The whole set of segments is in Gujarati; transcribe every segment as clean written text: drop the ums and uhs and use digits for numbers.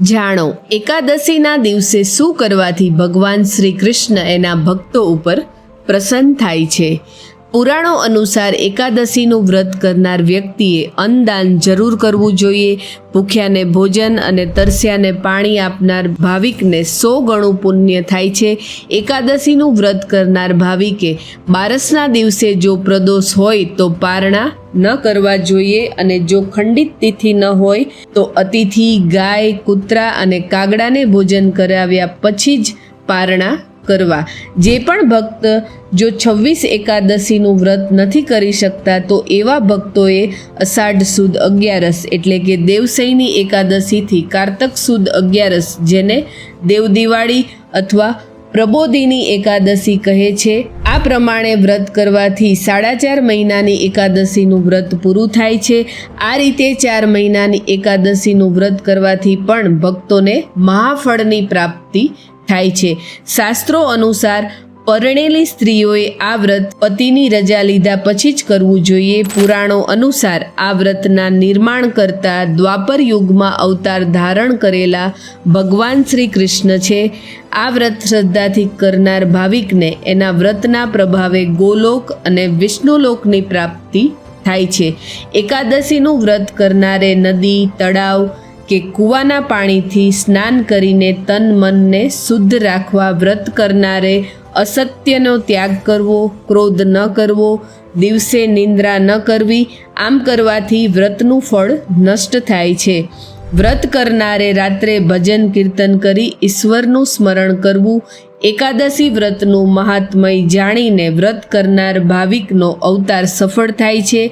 જાણો એકાદશીના દિવસે શું કરવાથી ભગવાન શ્રી કૃષ્ણ એના ભક્તો ઉપર પ્રસન્ન થાય છે। પુરાણો અનુસાર એકાદશીનું વ્રત કરનાર વ્યક્તિએ અન્નદાન જરૂર કરવું જોઈએ। ભૂખ્યાને ભોજન અને તરસ્યાને પાણી આપનાર ભાવિકને 100 ગણું પુણ્ય થાય છે। એકાદશીનું વ્રત કરનાર ભાવિકે બારસના દિવસે જો પ્રદોષ હોય તો પારણા ન કરવા જોઈએ અને જો ખંડિત તિથિ ન હોય તો અતિથિ ગાય કૂતરા અને કાગડાને ભોજન કરાવ્યા પછી જ પારણા કરવા। જે પણ ભક્ત જો 26 એકાદશીનું વ્રત નથી કરી શકતા તો એવા ભક્તોએ અષાઢ સુદ 11 એટલે કે દેવસૈની એકાદશીથી કારતક સુદ 11 જેને દેવ દિવાળી અથવા પ્રબોધિની એકાદશી કહે છે, આ પ્રમાણે વ્રત કરવાથી 4.5 મહિનાની એકાદશીનું વ્રત પૂરું થાય છે। આ રીતે 4 મહિનાની એકાદશીનું વ્રત કરવાથી પણ ભક્તોને મહાફળની પ્રાપ્તિ થાય છે। શાસ્ત્રો અનુસાર પરણેલી સ્ત્રીઓએ આ વ્રત પતિની રજા લીધા પછી જ કરવું જોઈએ। પુરાણો અનુસાર આ વ્રતના નિર્માણ કરતા દ્વાપર યુગમાં અવતાર ધારણ કરેલા ભગવાન શ્રી કૃષ્ણ છે। આ વ્રત શ્રદ્ધાથી કરનાર ભાવિકને એના વ્રતના પ્રભાવે ગોલોક અને વિષ્ણુલોકની પ્રાપ્તિ થાય છે। એકાદશીનું વ્રત કરનારે નદી તળાવ કે કૂવાના પાણીથી સ્નાન કરીને તન મનને શુદ્ધ રાખવા, વ્રત કરનારે અસત્યનો ત્યાગ કરવો, ક્રોધ ન કરવો, દિવસે નિંદ્રા ન કરવી, આમ કરવાથી વ્રતનું ફળ નષ્ટ થાય છે। વ્રત કરનારે રાત્રે ભજન કીર્તન કરી ઈશ્વરનું સ્મરણ કરવું। એકાદશી વ્રતનું મહાત્મય જાણીને વ્રત કરનાર ભાવિકનો અવતાર સફળ થાય છે।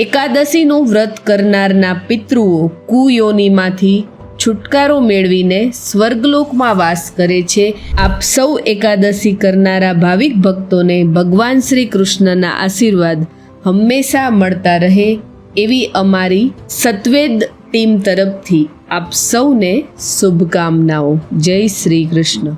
એકાદશીનું વ્રત કરનારના પિતૃઓ કુયોનિમાંથી છુટકારો મેળવીને સ્વર્ગલોકમાં વાસ કરે છે। આપ સૌ એકાદશી કરનારા ભાવિક ભક્તોને ભગવાન શ્રી કૃષ્ણના આશીર્વાદ હંમેશા મળતા રહે એવી અમારી સત્વેદ ટીમ તરફથી આપ સૌને શુભકામનાઓ। જય શ્રી કૃષ્ણ।